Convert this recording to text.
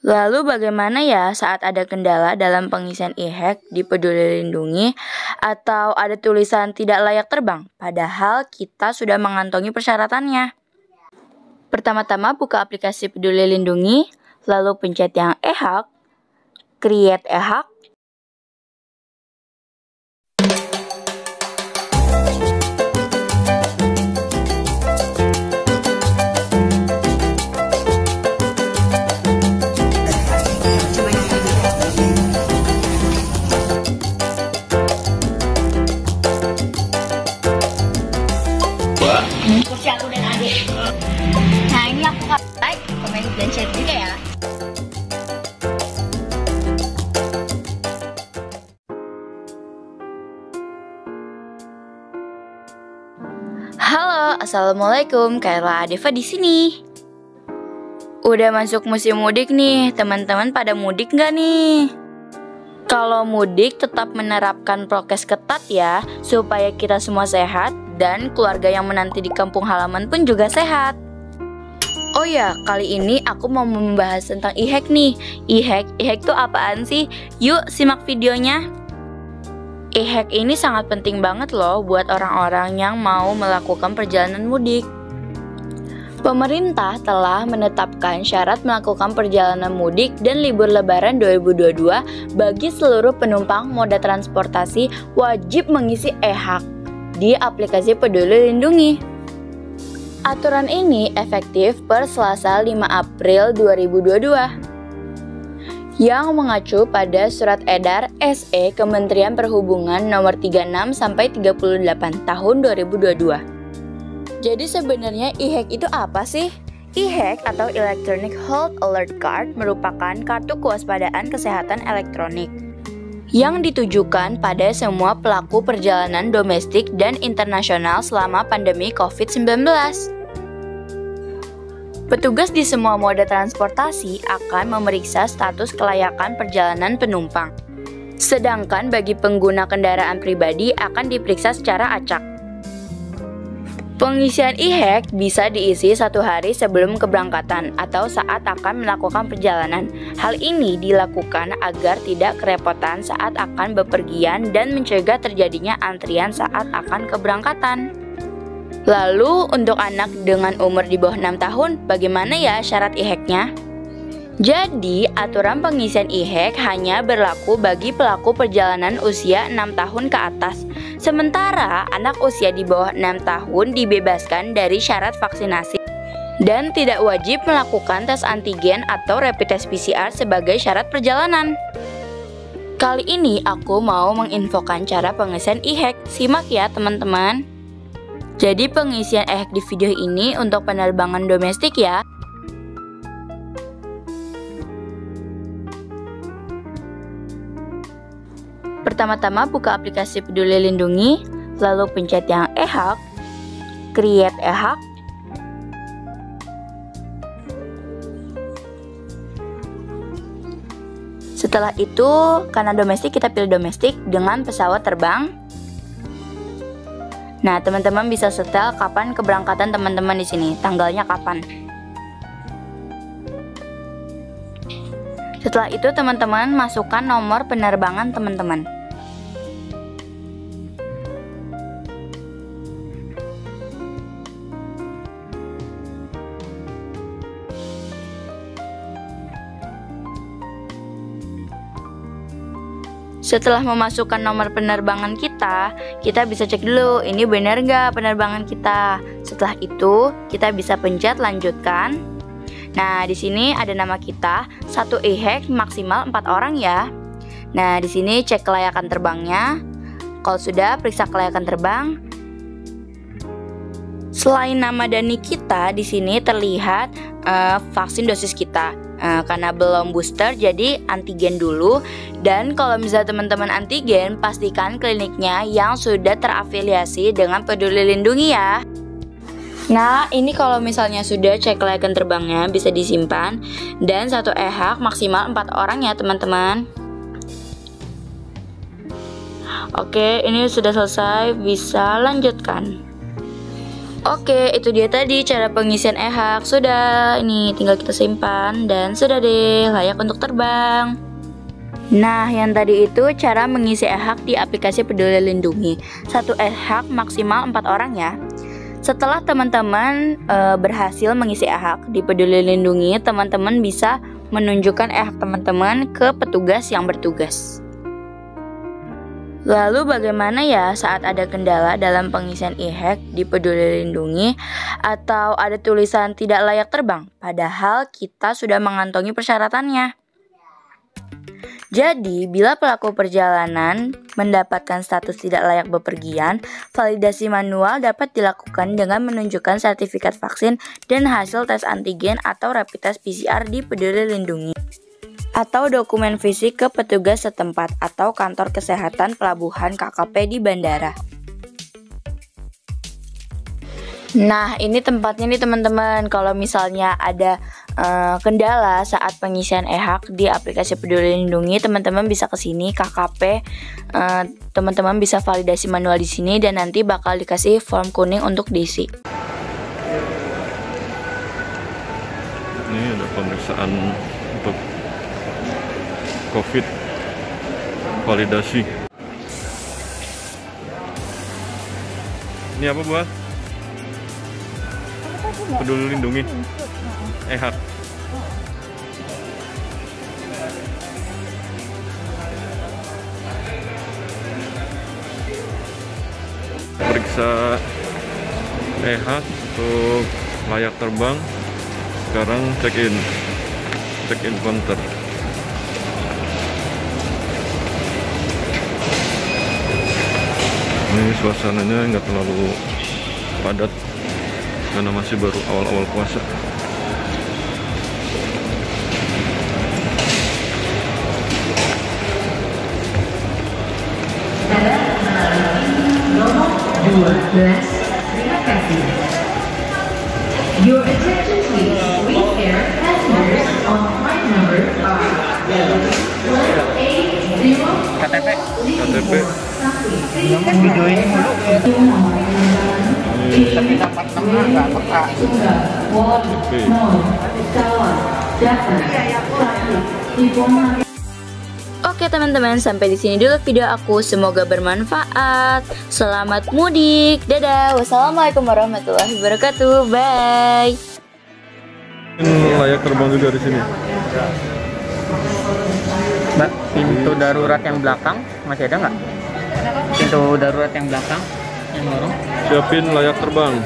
Lalu bagaimana ya saat ada kendala dalam pengisian e-hack di Peduli Lindungi atau ada tulisan tidak layak terbang padahal kita sudah mengantongi persyaratannya? Pertama-tama buka aplikasi Peduli Lindungi, lalu pencet yang e-hack, create e-hack. Kursi aku dan adik. Nah ini aku like, komen, dan share juga ya. Halo, assalamualaikum, Kaila Deva di sini. Udah masuk musim mudik nih, teman-teman pada mudik nggak nih? Kalau mudik tetap menerapkan prokes ketat ya, supaya kita semua sehat dan keluarga yang menanti di kampung halaman pun juga sehat. Oh ya, kali ini aku mau membahas tentang e-hack nih. E-hack tuh apaan sih? Yuk simak videonya. E-hack ini sangat penting banget loh buat orang-orang yang mau melakukan perjalanan mudik. Pemerintah telah menetapkan syarat melakukan perjalanan mudik dan libur lebaran 2022 bagi seluruh penumpang moda transportasi wajib mengisi e-hack di aplikasi Peduli Lindungi. Aturan ini efektif per Selasa 5 April 2022 yang mengacu pada Surat Edar SE Kementerian Perhubungan nomor 36 sampai 38 tahun 2022. Jadi sebenarnya e-hack itu apa sih? E-hack atau Electronic Health Alert Card merupakan kartu kewaspadaan kesehatan elektronik yang ditujukan pada semua pelaku perjalanan domestik dan internasional selama pandemi COVID-19. Petugas di semua moda transportasi akan memeriksa status kelayakan perjalanan penumpang. Sedangkan bagi pengguna kendaraan pribadi akan diperiksa secara acak. Pengisian e-hack bisa diisi 1 hari sebelum keberangkatan atau saat akan melakukan perjalanan. Hal ini dilakukan agar tidak kerepotan saat akan bepergian dan mencegah terjadinya antrian saat akan keberangkatan. Lalu untuk anak dengan umur di bawah 6 tahun, bagaimana ya syarat e-hacknya? Jadi, aturan pengisian e-hack hanya berlaku bagi pelaku perjalanan usia 6 tahun ke atas. Sementara anak usia di bawah 6 tahun dibebaskan dari syarat vaksinasi dan tidak wajib melakukan tes antigen atau rapid test PCR sebagai syarat perjalanan. Kali ini aku mau menginfokan cara pengisian e-hack. Simak ya teman-teman. Jadi pengisian e-hack di video ini untuk penerbangan domestik ya. Pertama-tama buka aplikasi Peduli Lindungi, lalu pencet yang e-hack, create e-hack. Setelah itu, karena domestik kita pilih domestik dengan pesawat terbang. Nah, teman-teman bisa setel kapan keberangkatan teman-teman di sini, tanggalnya kapan. Setelah itu, teman-teman masukkan nomor penerbangan teman-teman. Setelah memasukkan nomor penerbangan kita bisa cek dulu ini benar nggak penerbangan kita. Setelah itu, kita bisa pencet lanjutkan. Nah, di sini ada nama kita, 1 e-hack maksimal 4 orang ya. Nah, di sini cek kelayakan terbangnya. Kalau sudah, periksa kelayakan terbang. Selain nama dan nik kita, di sini terlihat vaksin dosis kita. Karena belum booster, jadi antigen dulu. Dan kalau misalnya teman-teman antigen, pastikan kliniknya yang sudah terafiliasi dengan Peduli Lindungi ya. Nah, ini kalau misalnya sudah cek kelayakan terbangnya bisa disimpan. Dan 1 e-hack maksimal 4 orang ya teman-teman. Oke, ini sudah selesai, bisa lanjutkan. Oke, itu dia tadi cara pengisian e-hak. Sudah, ini tinggal kita simpan dan sudah deh layak untuk terbang. Nah, yang tadi itu cara mengisi e-hak di aplikasi Peduli Lindungi. Satu e-hak maksimal 4 orang ya. Setelah teman-teman berhasil mengisi e-hak di Peduli Lindungi, teman-teman bisa menunjukkan e-hak teman-teman ke petugas yang bertugas. Lalu bagaimana ya saat ada kendala dalam pengisian e-hak di Peduli Lindungi atau ada tulisan tidak layak terbang padahal kita sudah mengantongi persyaratannya? Jadi, bila pelaku perjalanan mendapatkan status tidak layak bepergian, validasi manual dapat dilakukan dengan menunjukkan sertifikat vaksin dan hasil tes antigen atau rapid test PCR di Peduli Lindungi, atau dokumen fisik ke petugas setempat atau kantor kesehatan pelabuhan KKP di bandara. Nah, ini tempatnya nih teman-teman. Kalau misalnya ada kendala saat pengisian e-hak di aplikasi Peduli Lindungi, teman-teman bisa ke sini KKP. Teman-teman bisa validasi manual di sini dan nanti bakal dikasih form kuning untuk diisi. Ini ada pemeriksaan untuk COVID validasi. Ini apa buat? Peduli Lindungi e-hak. Periksa e-hak untuk layak terbang. Sekarang check-in counter. Ini suasananya nggak terlalu padat karena masih baru awal-awal puasa. Terima kasih. Your attention please. We air passengers on flight number KTP. Yang video ini mulu tapi dapat tengah nggak peka. Oke teman-teman, sampai di sini dulu video aku. Semoga bermanfaat. Selamat mudik. Dadah. Wassalamualaikum warahmatullahi wabarakatuh. Bye. Layak terbang juga di sini. Mbak, pintu darurat yang belakang masih ada nggak? Pintu darurat yang belakang yang lorong. Siapin layak terbang.